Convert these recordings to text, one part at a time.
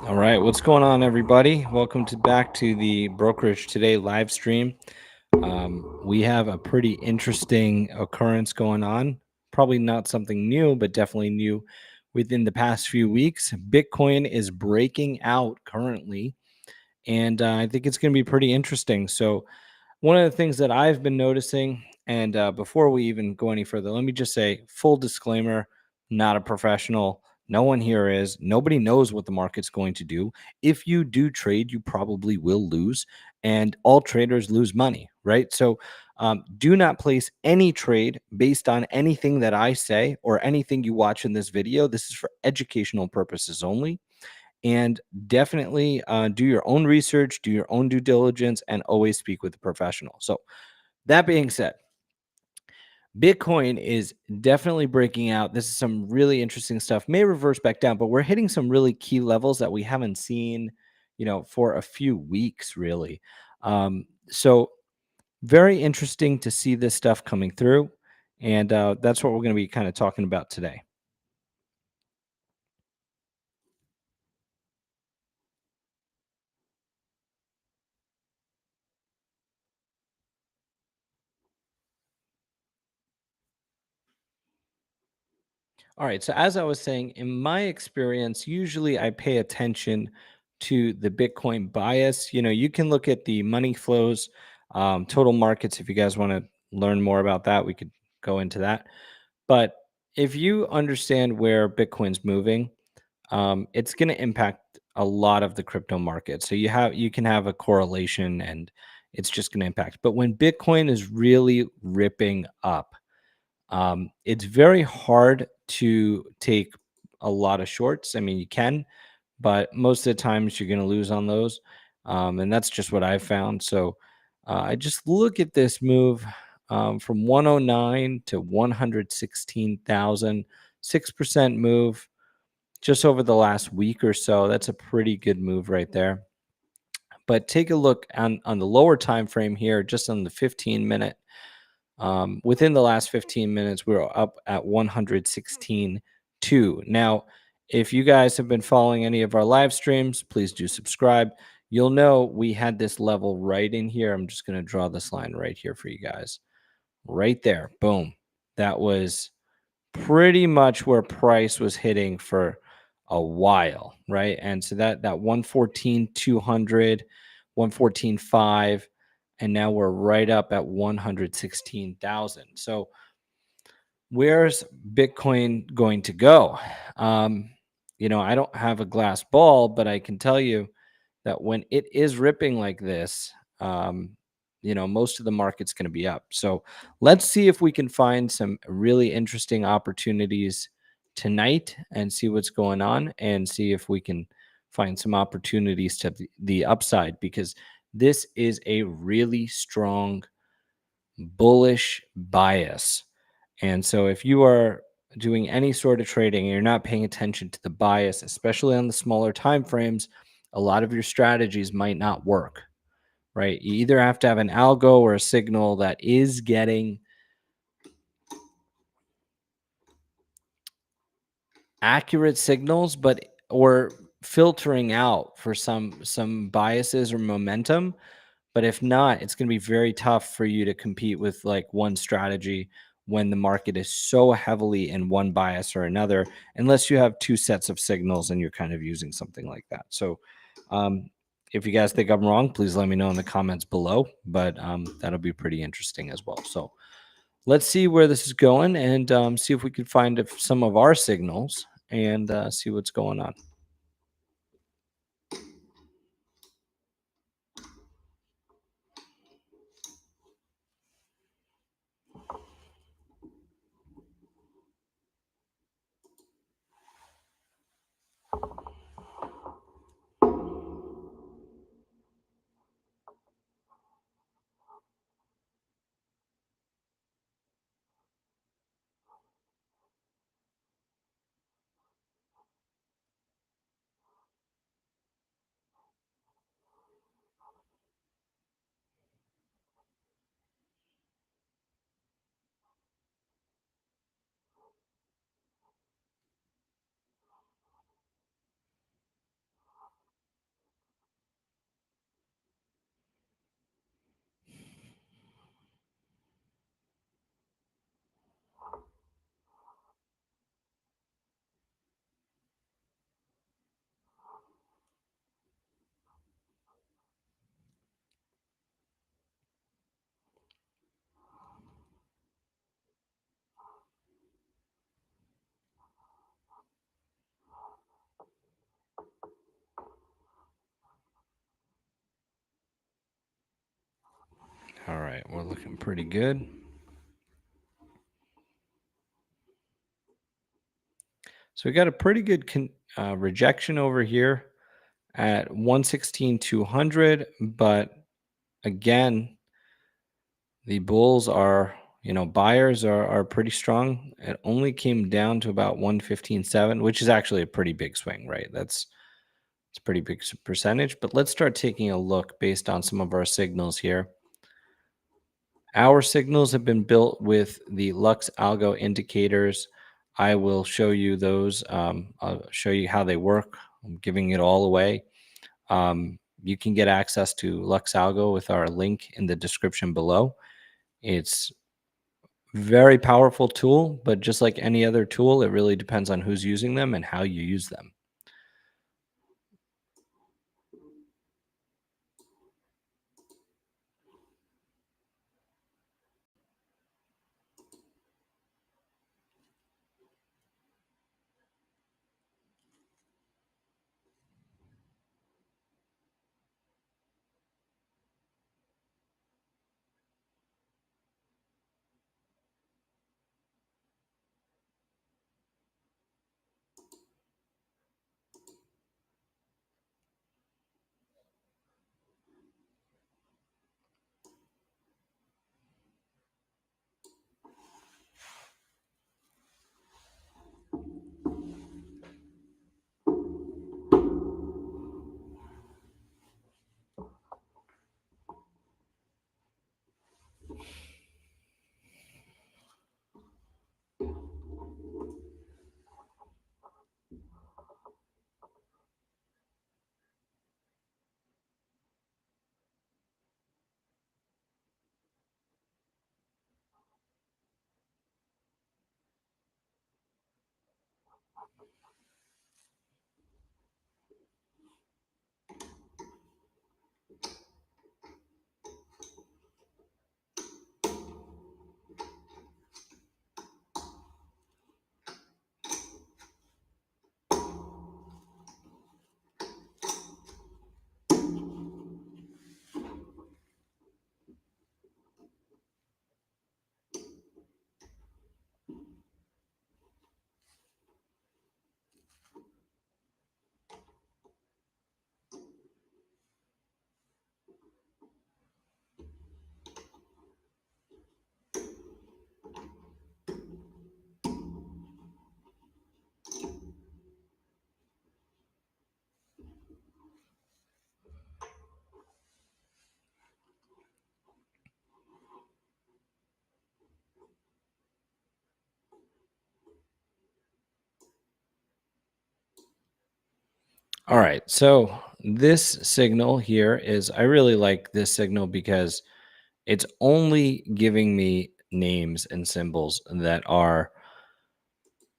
All right, what's going on, everybody? Welcome to back to the Brokerage Today live stream. We have a pretty interesting occurrence going on. Probably not something new, but definitely new within the past few weeks. Bitcoin is breaking out currently, and I think it's going to be pretty interesting. So, one of the things that I've been noticing, and before we even go any further, let me just say full disclaimer, not a professional. No one here is. Nobody knows what the market's going to do. If you do trade, you probably will lose, and all traders lose money, right? So do not place any trade based on anything that I say or anything you watch in this video. This is for educational purposes only. And definitely do your own research, do your own due diligence, and always speak with a professional. So, that being said, Bitcoin is definitely breaking out. This is some really interesting stuff. May reverse back down, but we're hitting some really key levels that we haven't seen, for a few weeks, really. So, very interesting to see this stuff coming through. And that's what we're going to be kind of talking about today. All right. So, as I was saying, in my experience, usually I pay attention to the Bitcoin bias. You can look at the money flows, total markets. If you guys want to learn more about that, we could go into that. But if you understand where Bitcoin's moving, it's going to impact a lot of the crypto market. So you can have a correlation, and it's just going to impact. But when Bitcoin is really ripping up, it's very hard to take a lot of shorts. I mean, you can, but most of the times you're going to lose on those. And that's just what I've found. So I just look at this move from 109 to 116,000, 6% move just over the last week or so. That's a pretty good move right there. But take a look on the lower time frame here, just on the 15-minute. Within the last 15 minutes, we were up at 116.2. Now, if you guys have been following any of our live streams, please do subscribe. You'll know we had this level right in here. I'm just going to draw this line right here for you guys. Right there. Boom. That was pretty much where price was hitting for a while, right? And so that 114,200, 114.5, and now we're right up at 116,000. So where's Bitcoin going to go? Um, I don't have a glass ball, but I can tell you that when it is ripping like this, most of the market's going to be up. So let's see if we can find some really interesting opportunities tonight and see what's going on and see if we can find some opportunities to the upside, because this is a really strong bullish bias. And so if you are doing any sort of trading and you're not paying attention to the bias, especially on the smaller time frames, a lot of your strategies might not work, right? You either have to have an algo or a signal that is getting accurate signals, but or filtering out for some biases or momentum. But if not, it's going to be very tough for you to compete with like one strategy when the market is so heavily in one bias or another, unless you have two sets of signals and you're kind of using something like that. So, if you guys think I'm wrong, please let me know in the comments below. But that'll be pretty interesting as well. So, let's see where this is going and see if we can find some of our signals and see what's going on. Looking pretty good. So we got a pretty good rejection over here at 116,200, but again, the bulls are, buyers are pretty strong. It only came down to about 115.7, which is actually a pretty big swing, right? It's a pretty big percentage, but let's start taking a look based on some of our signals here. Our signals have been built with the Lux Algo indicators. I will show you those. I'll show you how they work. I'm giving it all away. You can get access to Lux Algo with our link in the description below. It's very powerful tool, but just like any other tool, it really depends on who's using them and how you use them. All right, so this signal here is, I really like this signal because it's only giving me names and symbols that are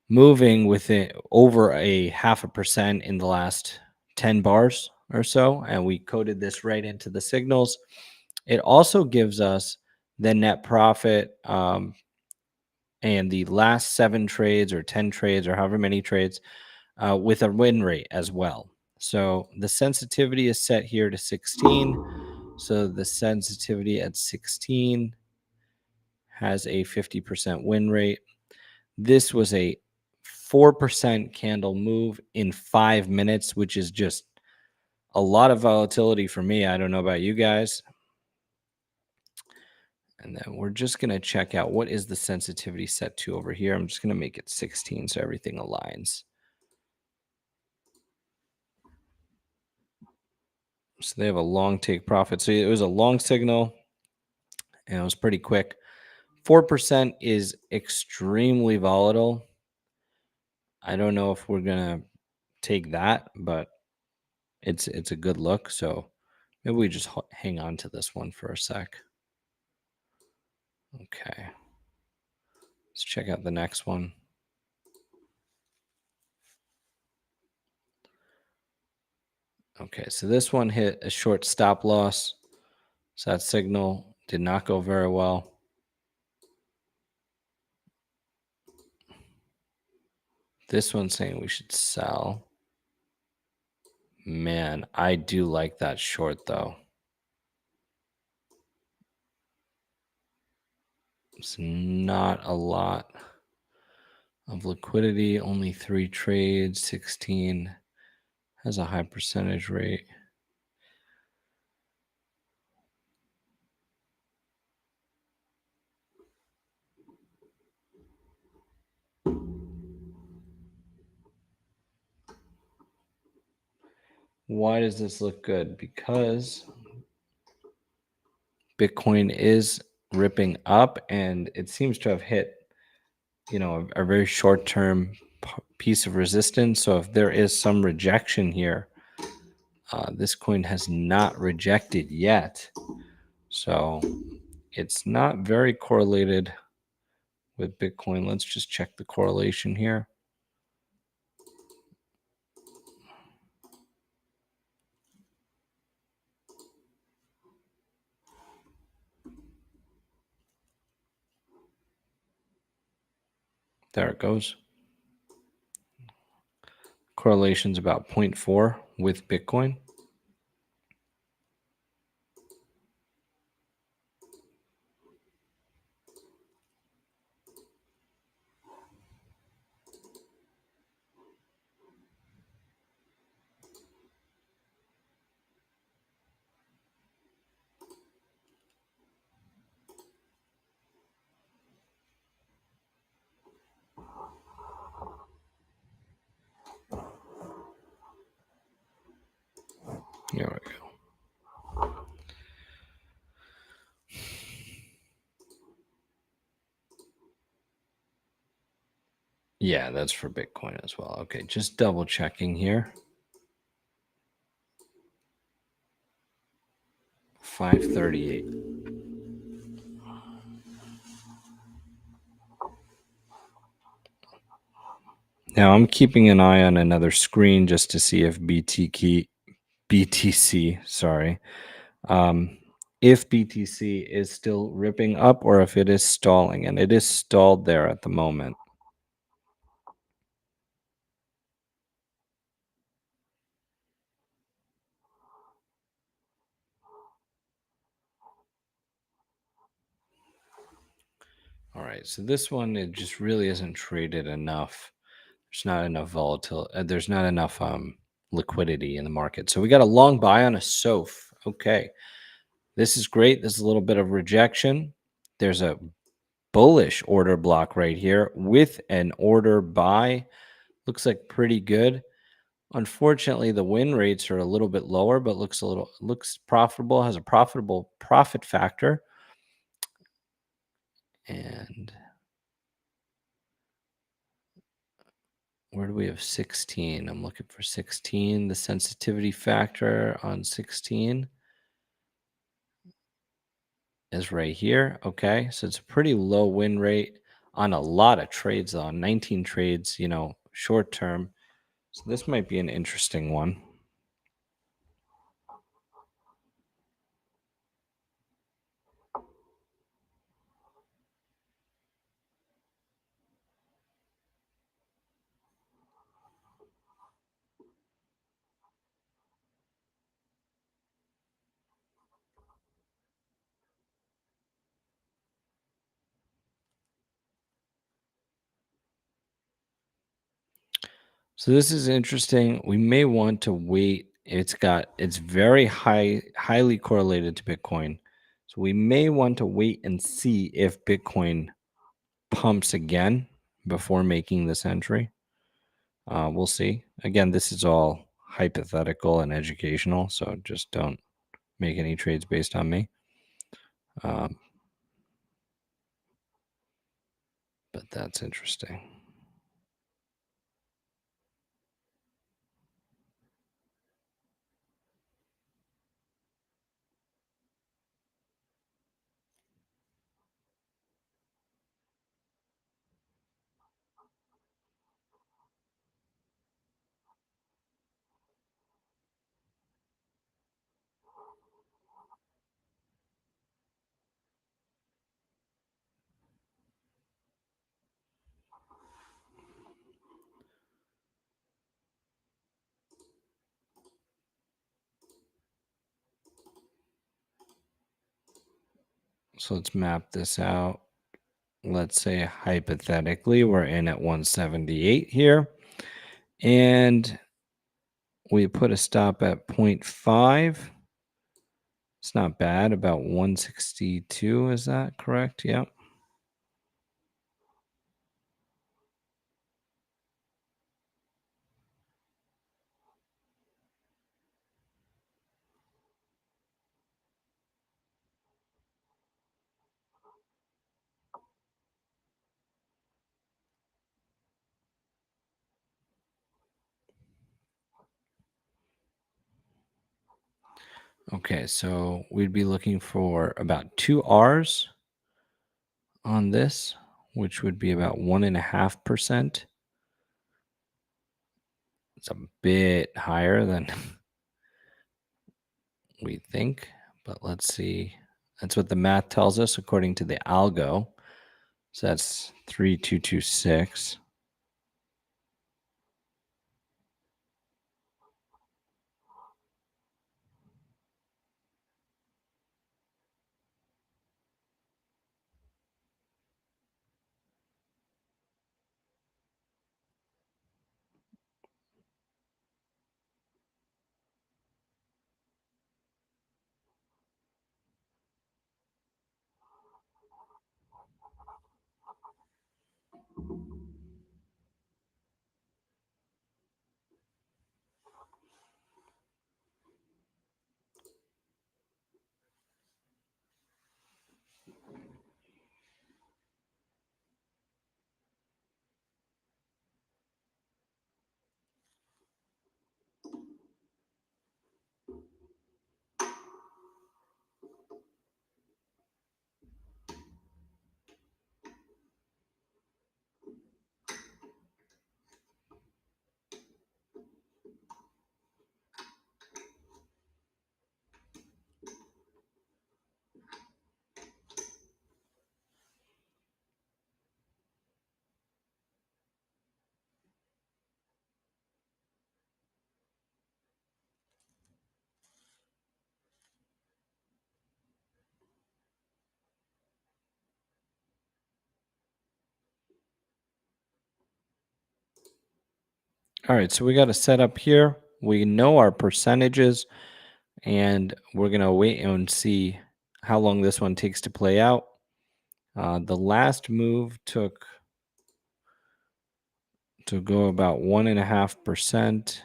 moving within over a 0.5% in the last 10 bars or so. And we coded this right into the signals. It also gives us the net profit and the last 7 trades or 10 trades or however many trades with a win rate as well. So the sensitivity is set here to 16. So the sensitivity at 16 has a 50% win rate. This was a 4% candle move in 5 minutes, which is just a lot of volatility for me. I don't know about you guys. And then we're just going to check out what is the sensitivity set to over here. I'm just going to make it 16 so everything aligns. So they have a long take profit. So it was a long signal and it was pretty quick. 4% is extremely volatile. I don't know if we're going to take that, but it's a good look. So maybe we just hang on to this one for a sec. Okay. Let's check out the next one. Okay, so this one hit a short stop loss. So that signal did not go very well. This one's saying we should sell. Man, I do like that short though. It's not a lot of liquidity, only 3 trades, 16 has a high percentage rate. Why does this look good? Because Bitcoin is ripping up and it seems to have hit, a very short-term piece of resistance. So if there is some rejection here, this coin has not rejected yet. So it's not very correlated with Bitcoin. Let's just check the correlation here. There it goes. Correlation's about 0.4 with Bitcoin. There we go. Yeah, that's for Bitcoin as well. Okay, just double checking here. 538. Now I'm keeping an eye on another screen just to see if BTC, sorry, if BTC is still ripping up or if it is stalling, and it is stalled there at the moment. All right, so this one, it just really isn't traded enough. There's not enough volatility. There's not enough liquidity in the market. So we got a long buy on a SOF. Okay, this is great. There's a little bit of rejection. There's a bullish order block right here with an order buy. Looks like pretty good. Unfortunately, the win rates are a little bit lower, but looks profitable, has a profitable profit factor. And where do we have 16? I'm looking for 16. The sensitivity factor on 16 is right here. Okay, so it's a pretty low win rate on a lot of trades, on 19 trades, short term. So this might be an interesting one. So this is interesting. We may want to wait. It's very highly correlated to Bitcoin. So we may want to wait and see if Bitcoin pumps again before making this entry. We'll see. Again, this is all hypothetical and educational, so just don't make any trades based on me. But that's interesting. So let's map this out. let's say hypothetically, we're in at 178 here, and we put a stop at 0.5. It's not bad, about 162. Is that correct? Yep. Okay, so we'd be looking for about 2 Rs on this, which would be about 1.5%. It's a bit higher than we think, but let's see. That's what the math tells us according to the algo. So that's 3226. All right, so we got a setup here. We know our percentages, and we're going to wait and see how long this one takes to play out. The last move took to go about 1.5%.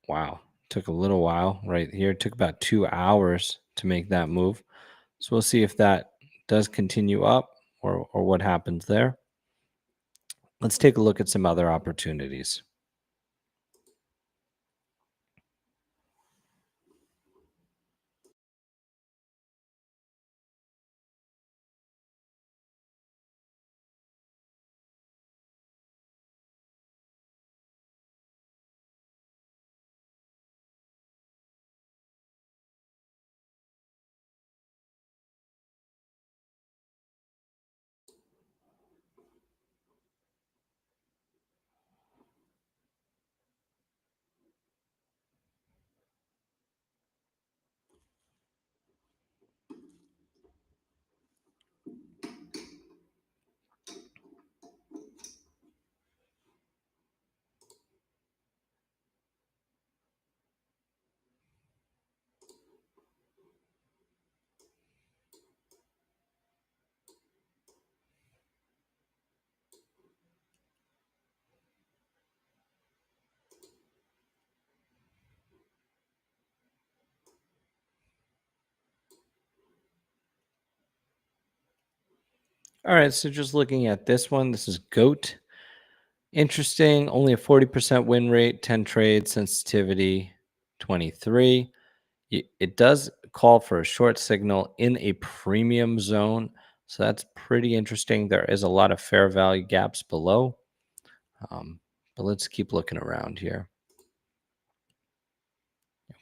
Wow, took a little while right here. It took about 2 hours to make that move. So we'll see if that does continue up or what happens there. Let's take a look at some other opportunities. All right, so just looking at this one, this is GOAT. Interesting, only a 40% win rate, 10 trades, sensitivity 23. It does call for a short signal in a premium zone, so that's pretty interesting. There is a lot of fair value gaps below, but let's keep looking around here.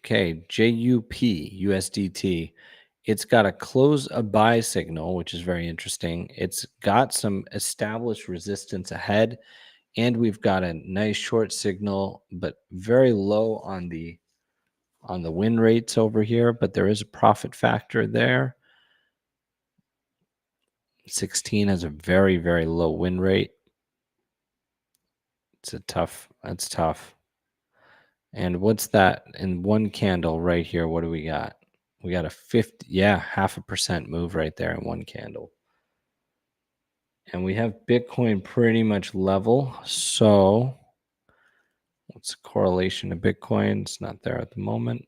Okay, JUP USDT. It's got a close a buy signal, which is very interesting. It's got some established resistance ahead, and we've got a nice short signal, but very low on the win rates over here, but there is a profit factor there. 16 has a very, very low win rate. That's tough. And what's that in one candle right here? What do we got? We got a 50, yeah, 0.5% move right there in one candle. And we have Bitcoin pretty much level. So what's the correlation to Bitcoin? It's not there at the moment.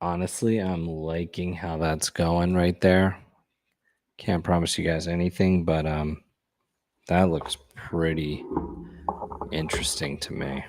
Honestly, I'm liking how that's going right there. Can't promise you guys anything, but that looks pretty interesting to me.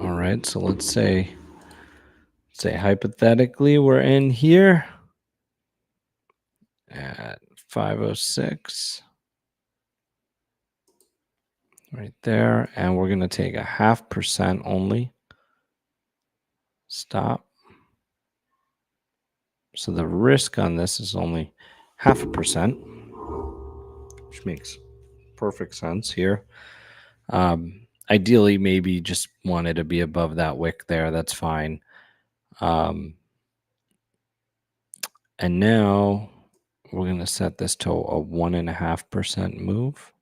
All right, so let's say hypothetically we're in here at 506 right there, and we're going to take a 0.5% only stop. So the risk on this is only 0.5%, which makes perfect sense here. Ideally, maybe just wanted to be above that wick there. That's fine. And now we're going to set this to a 1.5% move,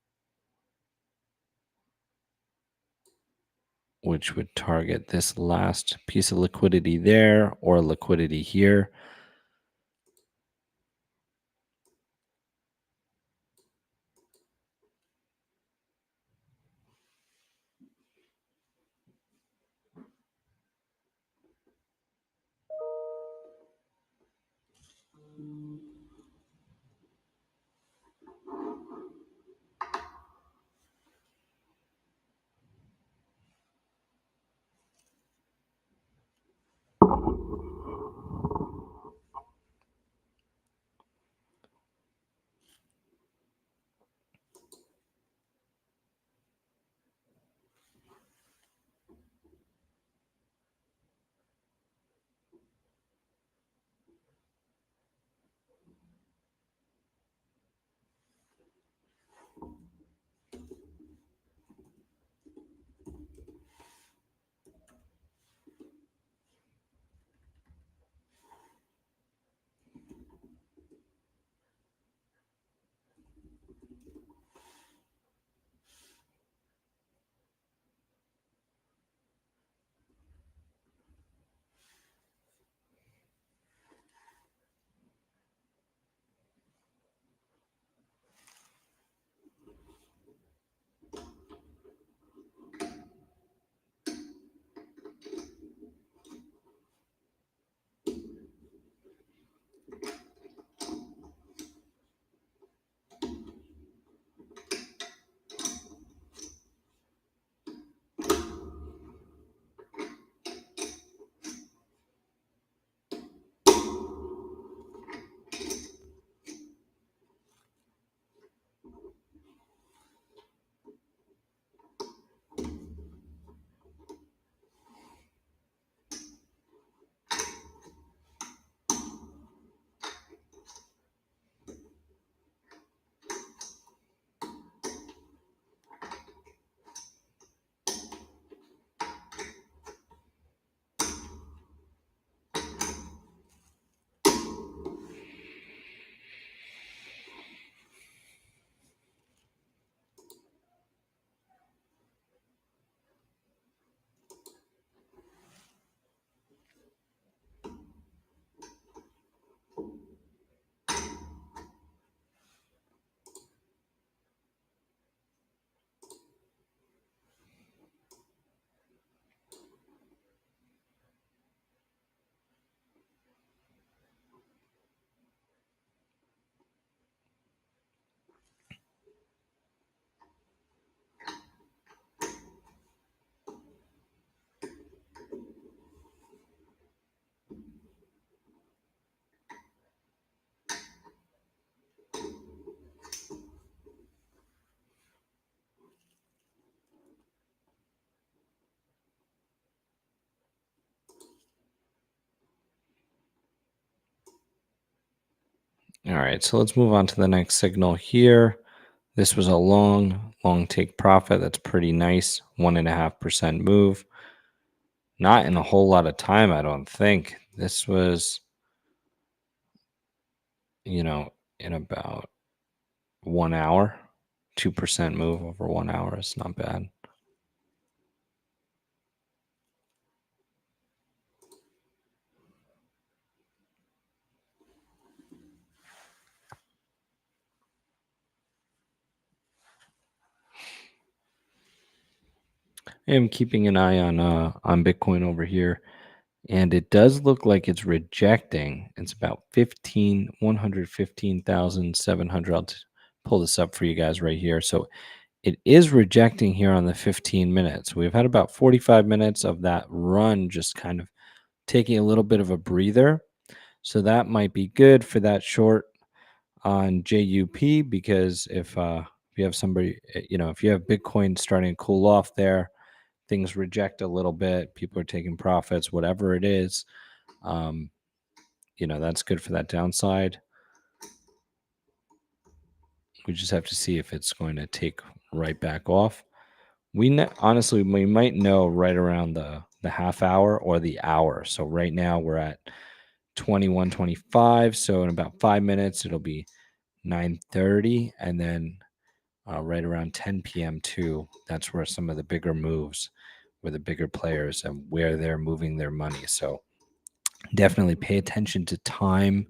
which would target this last piece of liquidity there or liquidity here. All right, so let's move on to the next signal here. This was a long take profit. That's pretty nice. 1.5% move. Not in a whole lot of time, I don't think. This was, in about 1 hour. 2% move over 1 hour is not bad. I am keeping an eye on Bitcoin over here, and it does look like it's rejecting. It's about 115,700. I'll pull this up for you guys right here. So it is rejecting here on the 15 minutes. We've had about 45 minutes of that run, just kind of taking a little bit of a breather. So that might be good for that short on JUP, because if you have somebody, if you have Bitcoin starting to cool off there, things reject a little bit, people are taking profits, whatever it is, um, that's good for that downside. We just have to see if it's going to take right back off. Honestly, we might know right around the half hour or the hour. So right now we're at 21:25. So in about 5 minutes, it'll be 9:30, and then right around 10 p.m. too. That's where some of the bigger moves, where the bigger players and where they're moving their money. So definitely pay attention to time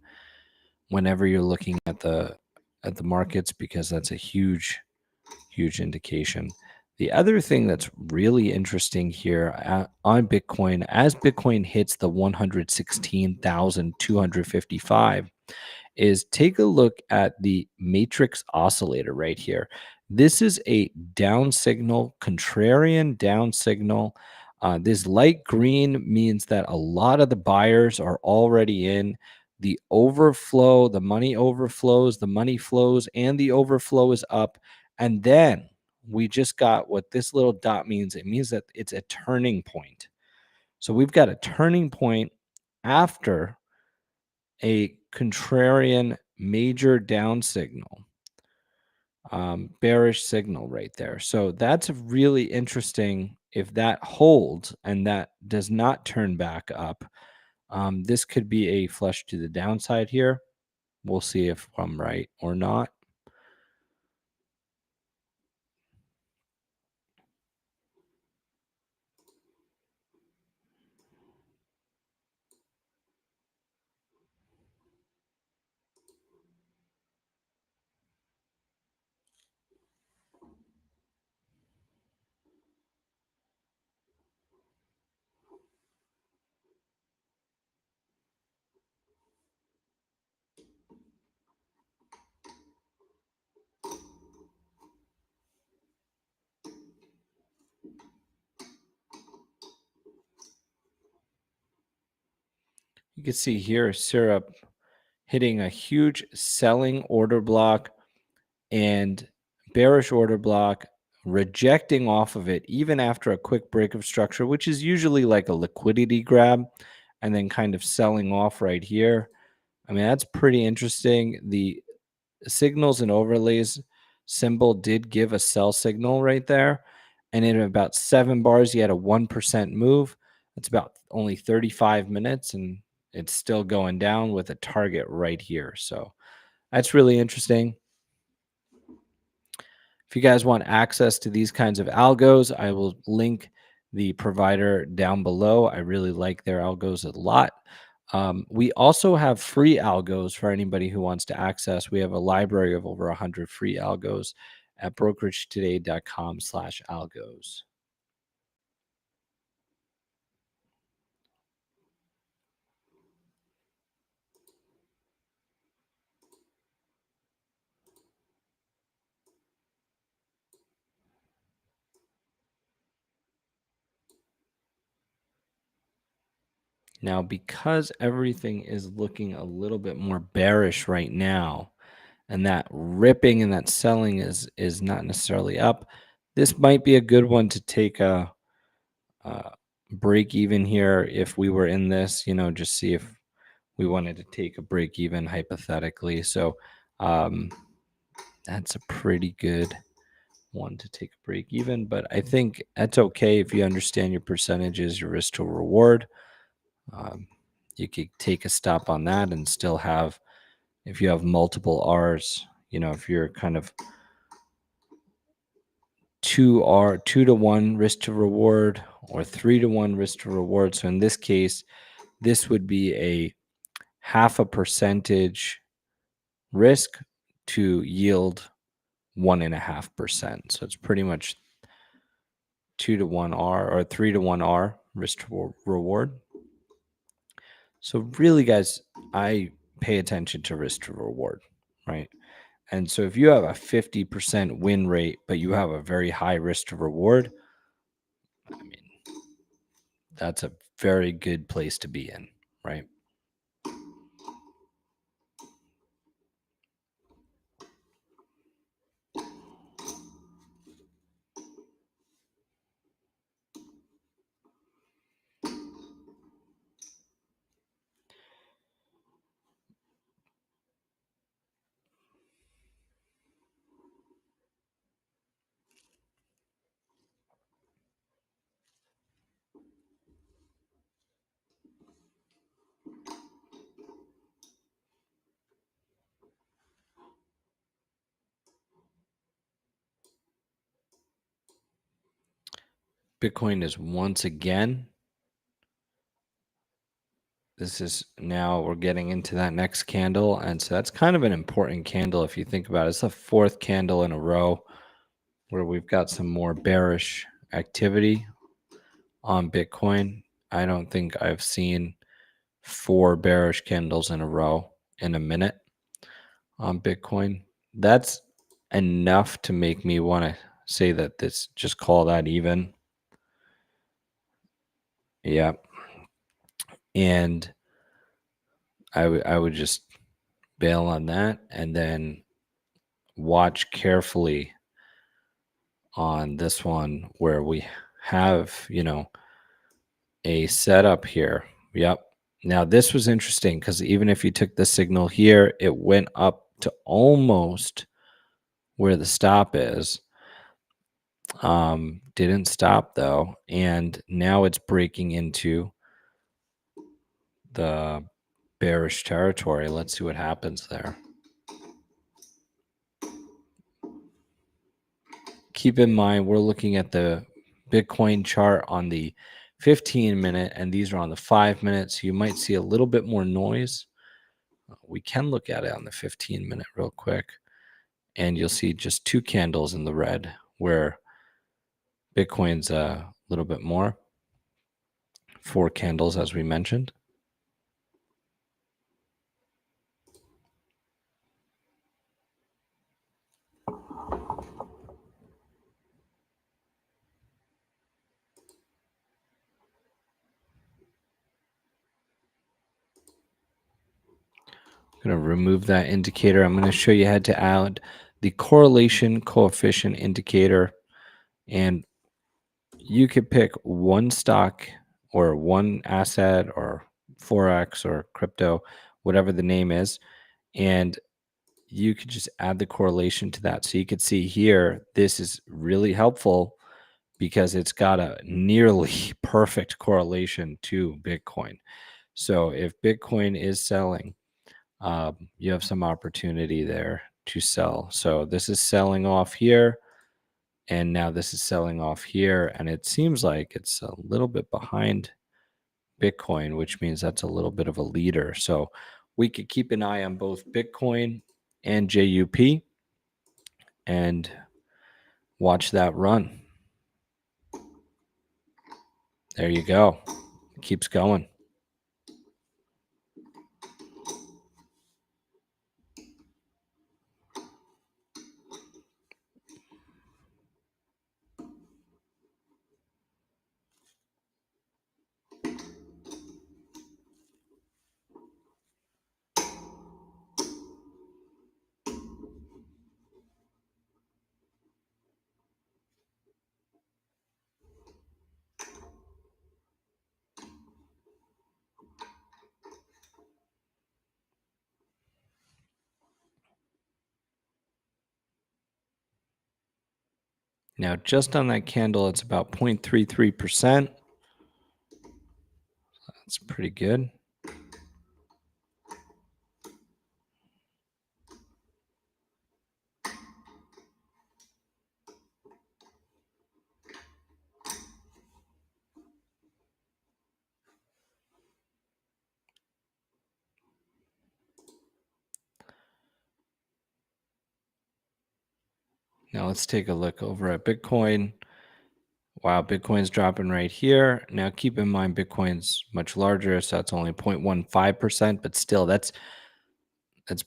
whenever you're looking at the markets, because that's a huge indication. The other thing that's really interesting here on Bitcoin, as Bitcoin hits the 116,255, is take a look at the matrix oscillator right here. This is a down signal, contrarian down signal. This light green means that a lot of the buyers are already in. The overflow, the money overflows, the money flows, and the overflow is up. And then we just got what this little dot means. It means that it's a turning point. So we've got a turning point after a contrarian major down signal, bearish signal right there. So that's really interesting. If that holds and that does not turn back up, this could be a flush to the downside here. We'll see if I'm right or not. You can see here Syrup hitting a huge selling order block and bearish order block, rejecting off of it even after a quick break of structure, which is usually like a liquidity grab, and then kind of selling off right here. I mean, that's pretty interesting. The signals and overlays symbol did give a sell signal right there. And in about 7 bars, you had a 1% move. That's about only 35 minutes, and it's still going down with a target right here. So that's really interesting. If you guys want access to these kinds of algos, I will link the provider down below. I really like their algos a lot. We also have free algos for anybody who wants to access. We have a library of over 100 free algos at brokeragetoday.com/algos. Now, because everything is looking a little bit more bearish right now, and that ripping and that selling is not necessarily up, this might be a good one to take a break even here if we were in this, just see if we wanted to take a break even hypothetically. So that's a pretty good one to take a break even, but I think that's okay if you understand your percentages, your risk to reward. You could take a stop on that and still have, if you have multiple R's, if you're kind of 2 to 1 risk to reward or 3 to 1 risk to reward. So in this case, this would be a 0.5% risk to yield 1.5%. So it's pretty much 2 to 1 R or 3 to 1 R risk to reward. So really, guys, I pay attention to risk to reward, right? And so if you have a 50% win rate, but you have a very high risk to reward, I mean, that's a very good place to be in, right? Bitcoin is once again, this is now we're getting into that next candle. And so that's kind of an important candle if you think about it. It's the fourth candle in a row where we've got some more bearish activity on Bitcoin. I don't think I've seen 4 bearish candles in a row in a minute on Bitcoin. That's enough to make me want to say that this, just call that even. Yeah. And I would just bail on that and then watch carefully on this one where we have, a setup here. Yep. Now this was interesting because even if you took the signal here, it went up to almost where the stop is. Didn't stop though, and now it's breaking into the bearish territory. Let's see what happens there. Keep in mind, we're looking at the Bitcoin chart on the 15-minute, and these are on the 5-minute. So you might see a little bit more noise. We can look at it on the 15-minute real quick, and you'll see just 2 candles in the red, where Bitcoin's a little bit more. 4 candles, as we mentioned. I'm going to remove that indicator. I'm going to show you how to add the correlation coefficient indicator. And you could pick one stock or one asset or Forex or crypto, whatever the name is. And you could just add the correlation to that. So you could see here, this is really helpful because it's got a nearly perfect correlation to Bitcoin. So if Bitcoin is selling, you have some opportunity there to sell. So this is selling off here, and now this is selling off here, and it seems like it's a little bit behind Bitcoin, which means that's a little bit of a leader. So we could keep an eye on both Bitcoin and JUP and watch that run. There you go. It keeps going. Now, just on that candle, it's about 0.33%. That's pretty good. Now let's take a look over at Bitcoin. Wow, Bitcoin's dropping right here. Now keep in mind Bitcoin's much larger, so that's only 0.15%, but still that's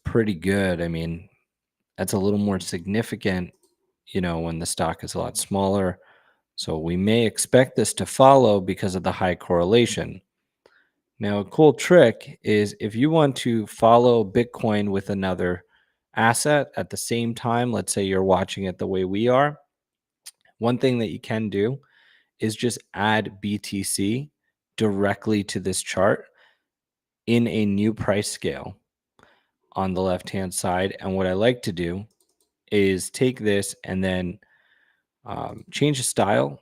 pretty good. I mean, that's a little more significant, when the stock is a lot smaller. So we may expect this to follow because of the high correlation. Now, a cool trick is if you want to follow Bitcoin with another asset at the same time, let's say you're watching it the way we are, one thing that you can do is just add BTC directly to this chart in a new price scale on the left-hand side. And what I like to do is take this and then change the style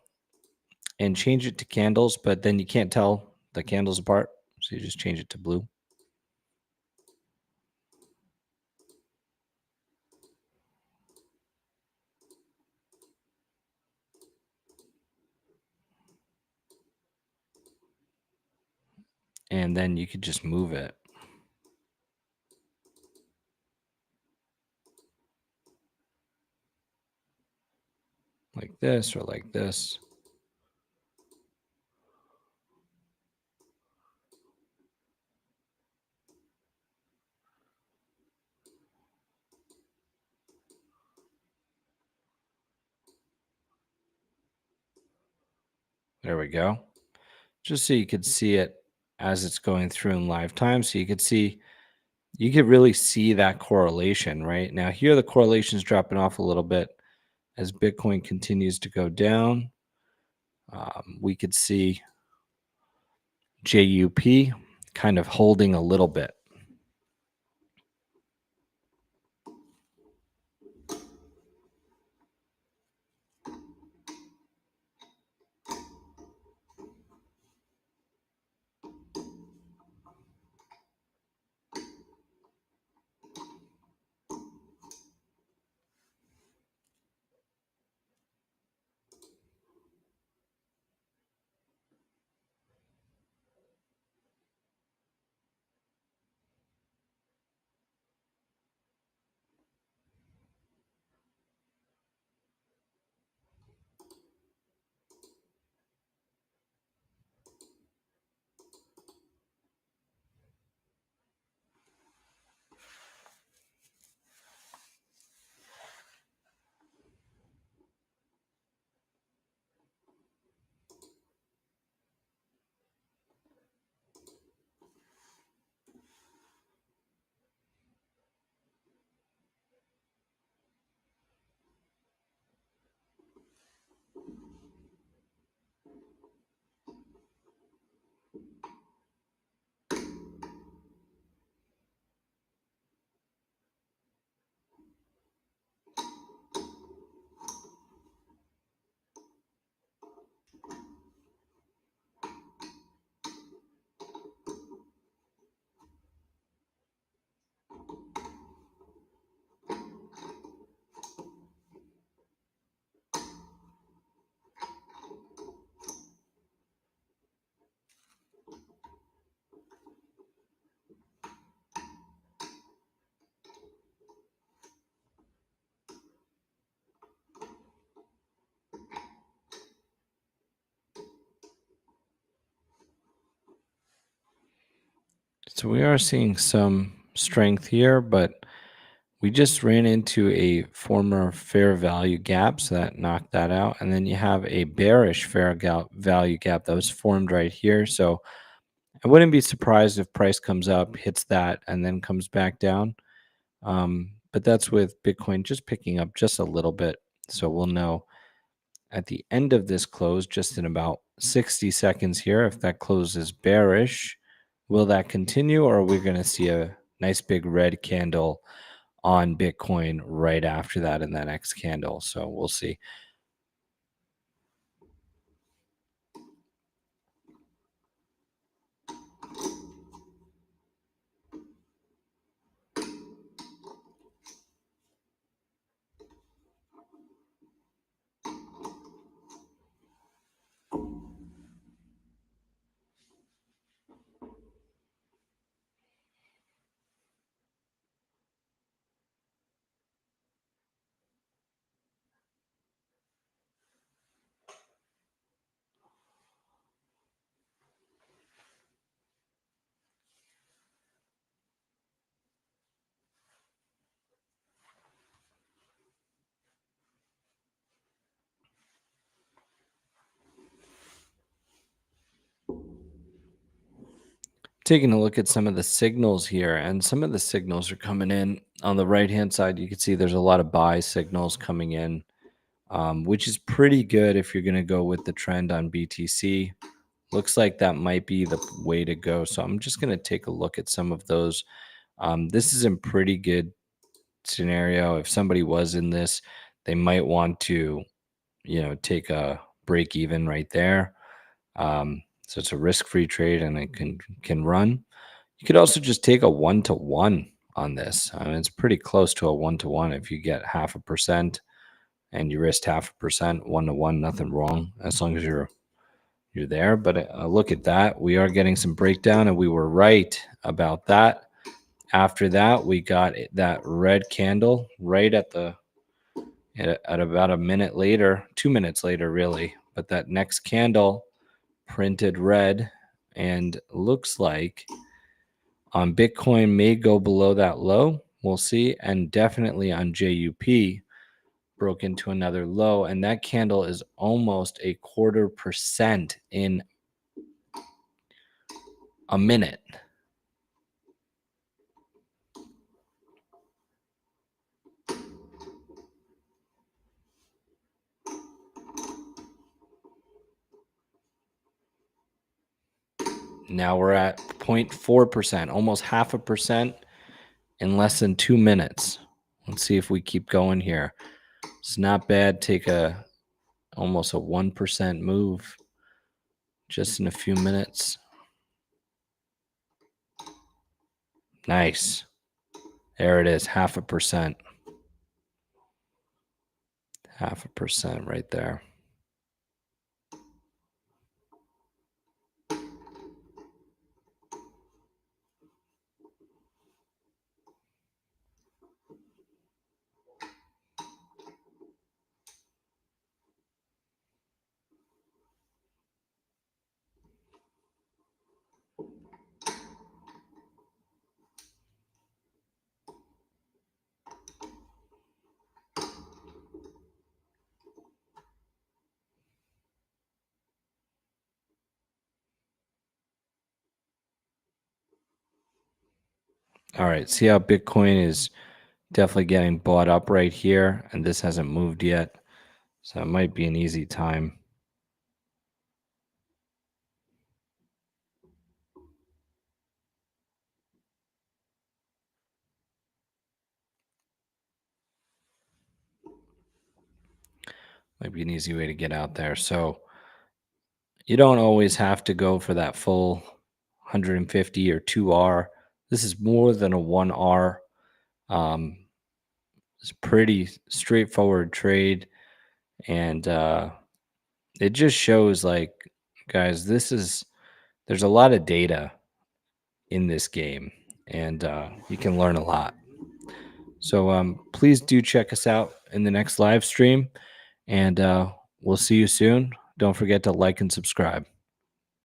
and change it to candles, but then you can't tell the candles apart. So you just change it to blue. And then you could just move it like this or like this. There we go. Just so you could see it as it's going through in live time. So you could really see that correlation right now. Here, the correlation is dropping off a little bit as Bitcoin continues to go down. We could see JUP kind of holding a little bit. So we are seeing some strength here, but we just ran into a former fair value gap, so that knocked that out. And then you have a bearish value gap that was formed right here. So I wouldn't be surprised if price comes up, hits that, and then comes back down. But that's with Bitcoin just picking up just a little bit. So we'll know at the end of this close, just in about 60 seconds here, if that close is bearish, will that continue, or are we going to see a nice big red candle on Bitcoin right after that in that next candle? So we'll see. Taking a look at some of the signals here, and some of the signals are coming in on the right hand side. You can see there's a lot of buy signals coming in, which is pretty good if you're going to go with the trend on BTC. Looks like that might be the way to go. So I'm just going to take a look at some of those. This is a pretty good scenario. If somebody was in this, they might want to, take a break even right there. So it's a risk-free trade and it can run. You could also just take a 1-to-1 on this. I mean, it's pretty close to a 1-to-1. If you get 0.5% and you risk 0.5%, 1-to-1, nothing wrong as long as you're there. But look at that. We are getting some breakdown, and we were right about that. After that, we got that red candle right at about a minute later, 2 minutes later, really. But that next candle printed red, and looks like on Bitcoin may go below that low. We'll see. And definitely on JUP broke into another low, and that candle is almost 0.25% in a minute. Now we're at 0.4%, almost 0.5% in less than 2 minutes. Let's see if we keep going here. It's not bad. Take almost a 1% move just in a few minutes. Nice. There it is, 0.5%. 0.5% right there. All right, see how Bitcoin is definitely getting bought up right here, and this hasn't moved yet. So it might be an easy time. Might be an easy way to get out there. So you don't always have to go for that full 150 or 2R. This is more than a 1R. It's a pretty straightforward trade, and it just shows, like, guys, there's a lot of data in this game, and you can learn a lot. So please do check us out in the next live stream, and we'll see you soon. Don't forget to like and subscribe.